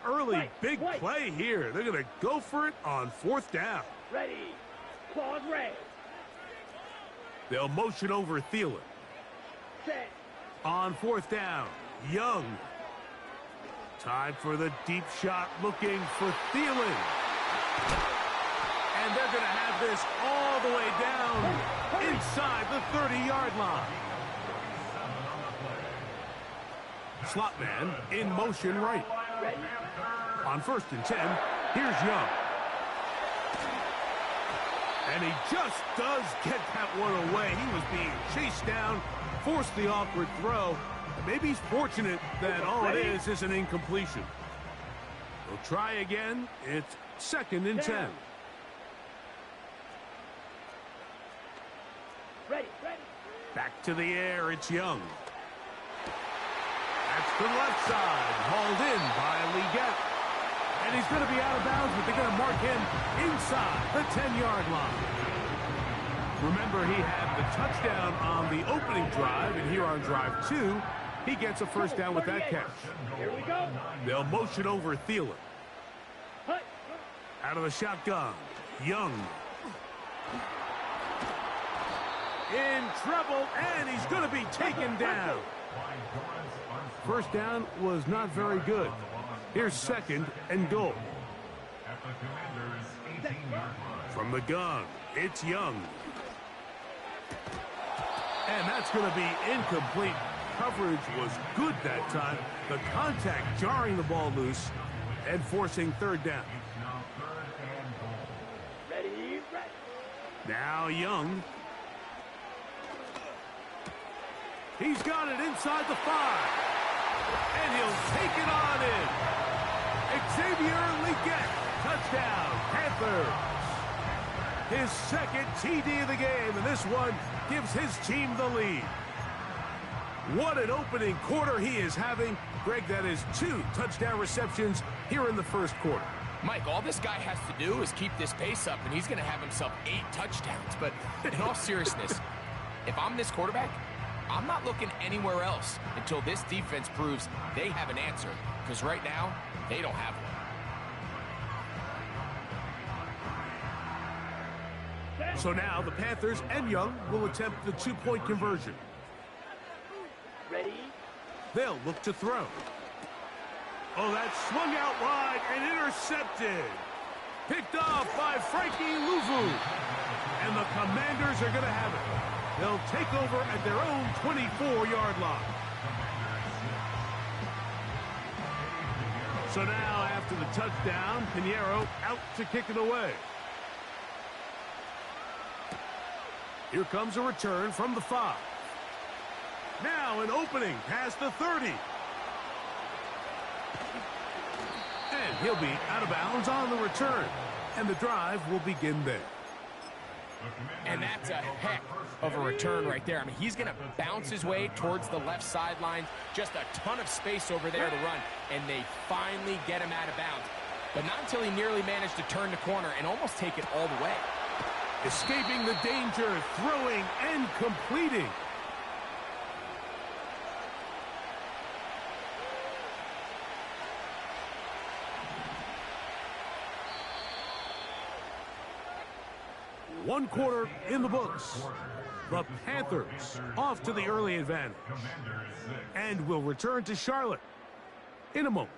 Early big play here. They're going to go for it on 4th down. Ready. Clause red. They'll motion over Thielen. Set. On 4th down, Young. Time for the deep shot, looking for Thielen. And they're going to have this all the way down inside the 30-yard line. Slot man in motion right. On 1st and 10, here's Young. And he just does get that one away. He was being chased down, forced the awkward throw. Maybe he's fortunate that all it is an incompletion. We'll try again. It's 2nd and 10. Ready. Back to the air, it's Young. That's the left side, hauled in by Leggett. And he's going to be out of bounds, but they're going to mark him inside the 10-yard line. Remember, he had the touchdown on the opening drive, and here on drive 2, he gets a first down with that catch. Here we go. They'll motion over Thielen. Out of the shotgun, Young. In trouble, and he's going to be taken down. First down was not very good. Here's 2nd and goal. From the gun, it's Young. And that's going to be incomplete. Coverage was good that time. The contact jarring the ball loose and forcing 3rd down. Ready. Now Young. He's got it inside the 5. And he'll take it on in. Xavier Leggett, touchdown, Panthers. His 2nd TD of the game, and this one gives his team the lead. What an opening quarter he is having. Greg, that is 2 touchdown receptions here in the 1st quarter. Mike, all this guy has to do is keep this pace up, and he's going to have himself 8 touchdowns. But in all seriousness, if I'm this quarterback, I'm not looking anywhere else until this defense proves they have an answer. Because right now, they don't have one. So now the Panthers and Young will attempt the 2-point conversion. Ready. They'll look to throw. Oh, that swung out wide and intercepted. Picked off by Frankie Louvu. And the Commanders are going to have it. They'll take over at their own 24-yard line. So now, after the touchdown, Pinheiro out to kick it away. Here comes a return from the 5. Now an opening past the 30. And he'll be out of bounds on the return. And the drive will begin there. And that's a heck of a return right there. I mean, he's going to bounce his way towards the left sideline. Just a ton of space over there to run. And they finally get him out of bounds. But not until he nearly managed to turn the corner and almost take it all the way. Escaping the danger, throwing and completing. One quarter in the books. The Panthers off to the early advantage. And will return to Charlotte in a moment.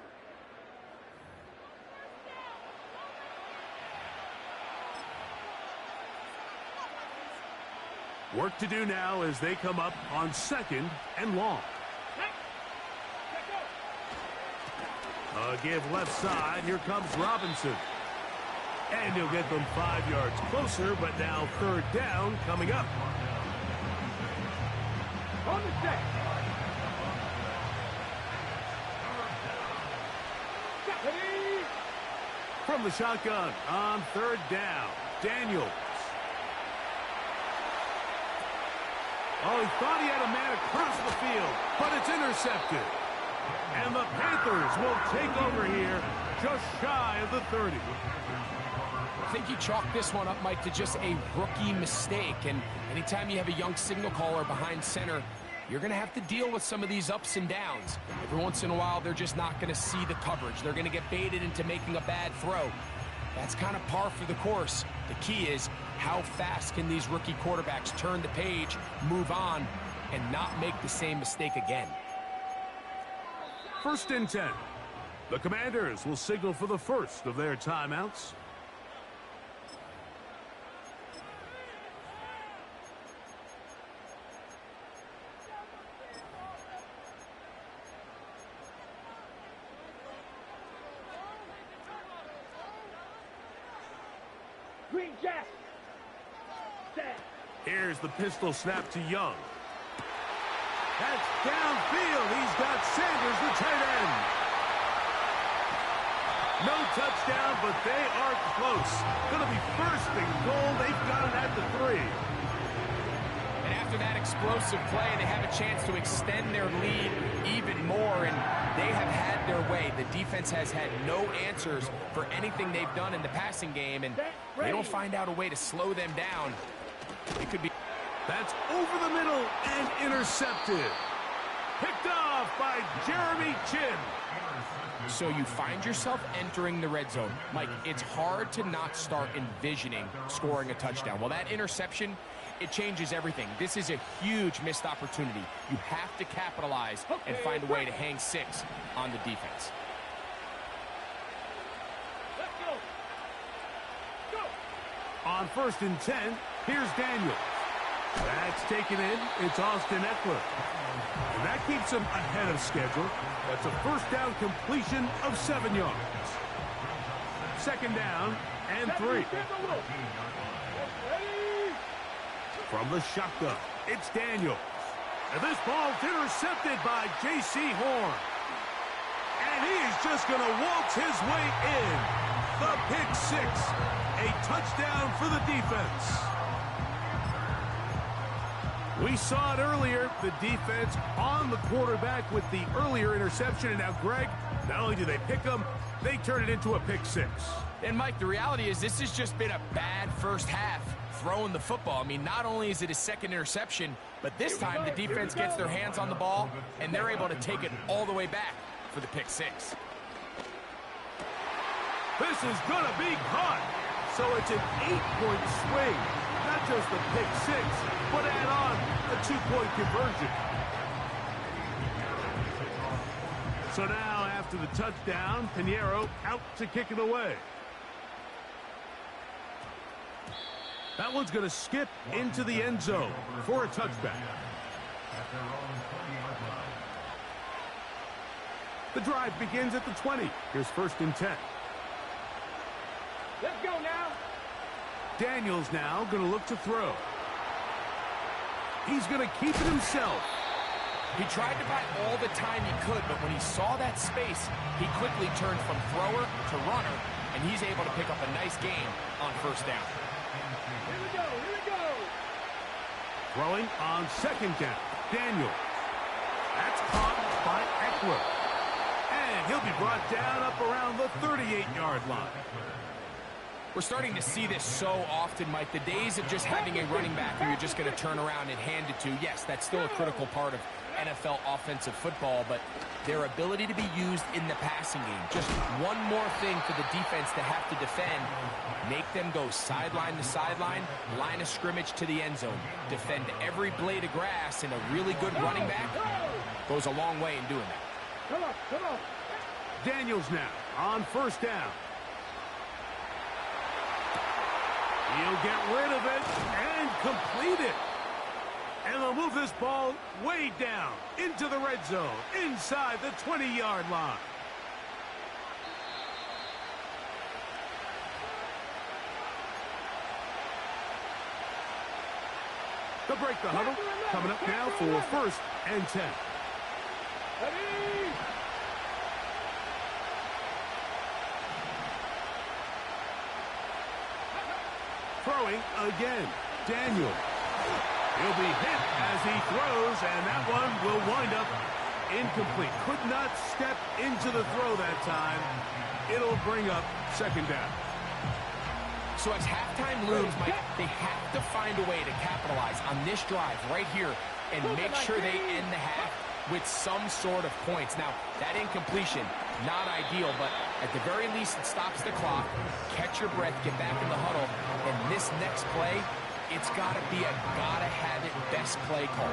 Work to do now as they come up on 2nd and long. A give left side. Here comes Robinson. And he'll get them 5 yards closer, but now 3rd down coming up. On the set. From the shotgun on 3rd down, Daniels. Oh, he thought he had a man across the field, but it's intercepted. And the Panthers will take over here just shy of the 30. I think you chalk this one up, Mike, to just a rookie mistake. And anytime you have a young signal caller behind center, you're going to have to deal with some of these ups and downs. Every once in a while, they're just not going to see the coverage. They're going to get baited into making a bad throw. That's kind of par for the course. The key is, how fast can these rookie quarterbacks turn the page, move on, and not make the same mistake again? 1st and 10. The Commanders will signal for the first of their timeouts. Green Jack. Set. Here's the pistol snap to Young. That's downfield. He's got Sanders, the tight end. No touchdown, but they are close. Going to be 1st and goal. They've got it at the 3. And after that explosive play, they have a chance to extend their lead even more, and they have had their way. The defense has had no answers for anything they've done in the passing game, and they don't find out a way to slow them down. It could be... That's over the middle and intercepted. Picked off by Jeremy Chin. So you find yourself entering the red zone. Mike, it's hard to not start envisioning scoring a touchdown. Well, that interception, it changes everything. This is a huge missed opportunity. You have to capitalize and find a way to hang 6 on the defense. Let's go. Go. On 1st and 10, here's Daniel. That's taken in. It's Austin Eckler. And that keeps him ahead of schedule. That's a 1st down completion of 7 yards. 2nd down and 3. From the shotgun, it's Daniels. And this ball's intercepted by J.C. Horn. And he is just going to waltz his way in. The pick 6. A touchdown for the defense. We saw it earlier, the defense on the quarterback with the earlier interception. And now, Greg, not only do they pick them, they turn it into a pick 6. And, Mike, the reality is this has just been a bad first half throwing the football. I mean, not only is it a 2nd interception, but this time the defense gets their hands on the ball, and they're able to take it all the way back for the pick 6. This is going to be caught. So it's an 8-point swing. Not just the pick 6, but add on a 2-point conversion. So now, after the touchdown, Pinheiro out to kick it away. That one's going to skip into the end zone for a touchback. The drive begins at the 20. Here's 1st and 10. Let's go now. Daniels now going to look to throw. He's going to keep it himself. He tried to buy all the time he could, but when he saw that space, he quickly turned from thrower to runner, and he's able to pick up a nice gain on 1st down. Here we go. Here we go. Throwing on 2nd down. Daniels. That's caught by Eckler. And he'll be brought down up around the 38-yard line. We're starting to see this so often, Mike. The days of just having a running back who you're just going to turn around and hand it to, yes, that's still a critical part of NFL offensive football, but their ability to be used in the passing game. Just one more thing for the defense to have to defend. Make them go sideline to sideline, line of scrimmage to the end zone. Defend every blade of grass, and a really good running back goes a long way in doing that. Come on, come on. Daniels now on 1st down. He'll get rid of it and complete it. And they'll move this ball way down into the red zone, inside the 20-yard line. They'll break the huddle. Coming up now for 1st and 10. Ready? Throwing again. Daniel. He'll be hit as he throws, and that one will wind up incomplete. Could not step into the throw that time. It'll bring up 2nd down. So as halftime looms, Mike, they have to find a way to capitalize on this drive right here. and make sure they end the half with some sort of points. Now, that incompletion, not ideal, but at the very least, it stops the clock. Catch your breath, get back in the huddle, and this next play, it's got to be a gotta-have-it best play call.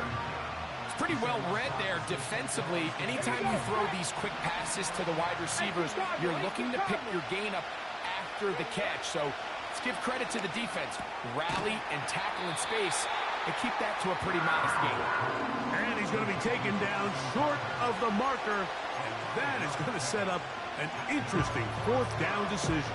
It's pretty well read there defensively. Anytime you throw these quick passes to the wide receivers, you're looking to pick your gain up after the catch. So let's give credit to the defense. Rally and tackle in space and keep that to a pretty modest gain. And he's going to be taken down short of the marker, and that is going to set up an interesting fourth down decision.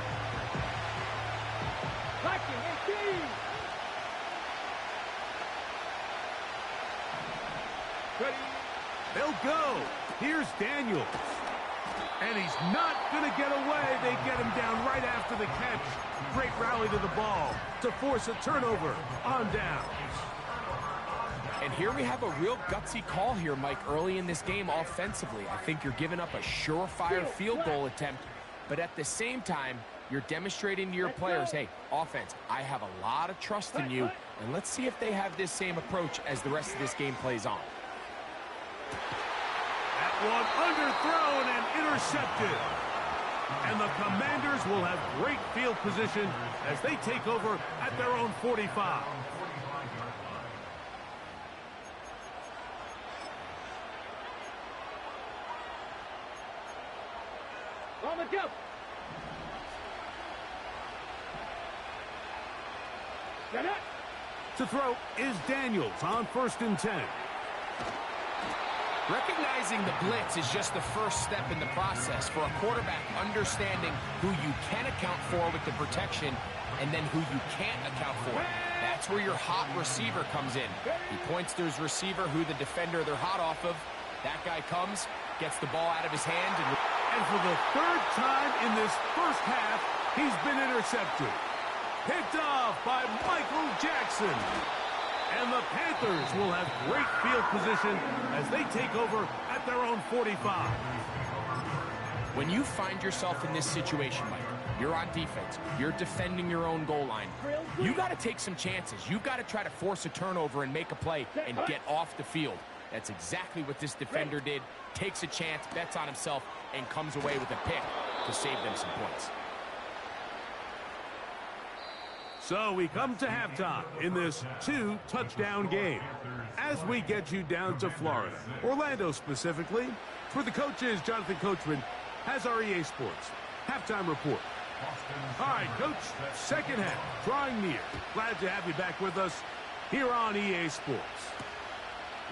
They'll go. Here's Daniels. And he's not going to get away. They get him down right after the catch. Great rally to the ball to force a turnover on downs. And here we have a real gutsy call here, Mike, early in this game offensively. I think you're giving up a surefire field goal attempt, but at the same time, you're demonstrating to your players, hey, offense, I have a lot of trust in you, and let's see if they have this same approach as the rest of this game plays on. That one underthrown and intercepted. And the Commanders will have great field position as they take over at their own 45. On the jump. Get it. To throw is Daniels on 1st and 10. Recognizing the blitz is just the first step in the process for a quarterback understanding who you can account for with the protection and then who you can't account for. That's where your hot receiver comes in. He points to his receiver who the defender they're hot off of. That guy comes, gets the ball out of his hand. And for the third time in this first half, he's been intercepted. Picked off by Michael Jackson. And the Panthers will have great field position as they take over at their own 45. When you find yourself in this situation, Mike, you're on defense, you're defending your own goal line, you got to take some chances. You've got to try to force a turnover and make a play and get off the field. That's exactly what this defender did. Takes a chance, bets on himself, and comes away with a pick to save them some points. So we come to halftime in this 2-touchdown game as we get you down to Florida, Orlando specifically, where the coach is Jonathan Coachman, has our EA Sports halftime report. All right, Coach, second half, drawing near. Glad to have you back with us here on EA Sports.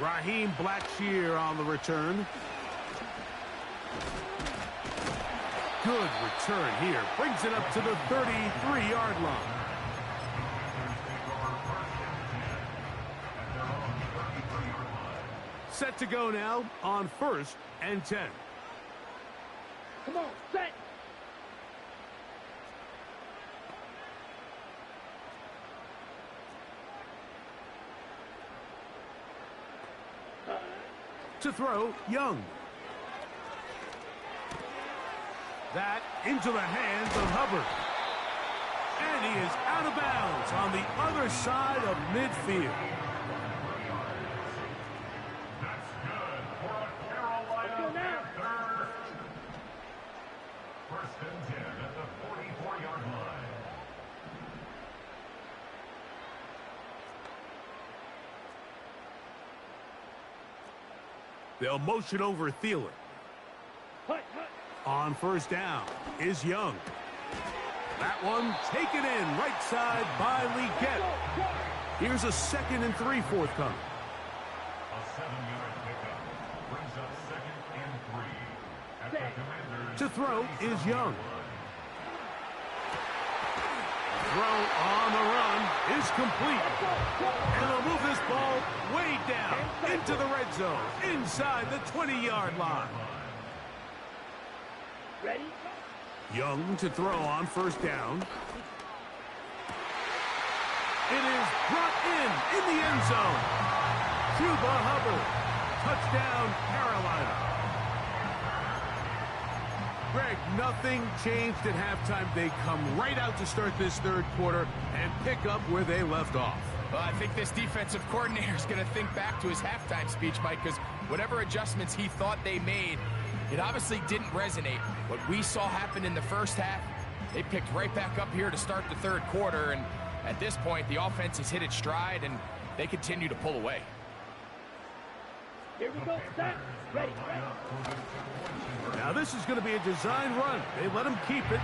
Raheem Blackshear on the return. Good return here. Brings it up to the 33-yard line. Set to go now on 1st and 10. Come on, set. To throw, Young. That into the hands of Hubbard. And he is out of bounds on the other side of midfield. They'll motion over Thielen. On 1st down is Young. That one taken in right side by Leggett. Here's a 2nd and 3 forthcoming. A 7-yard pickup brings up 2nd and 3. At the Commanders. To throw is Young. Throw on the run is complete. And they'll move this ball way down into the red zone, inside the 20-yard line. Ready? Young to throw on 1st down. It is brought in the end zone. Cuba Hubbard. Touchdown, Carolina. Greg, nothing changed at halftime. They come right out to start this third quarter and pick up where they left off. Well, I think this defensive coordinator is going to think back to his halftime speech, Mike, because whatever adjustments he thought they made, it obviously didn't resonate. What we saw happen in the first half, they picked right back up here to start the third quarter, and at this point, the offense has hit its stride, and they continue to pull away. Here we go. Set. Ready. Now this is going to be a design run. They let him keep it,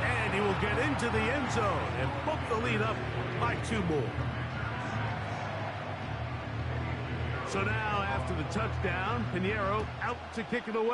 and he will get into the end zone and book the lead up by 2 more. So now, after the touchdown, Pinheiro out to kick it away.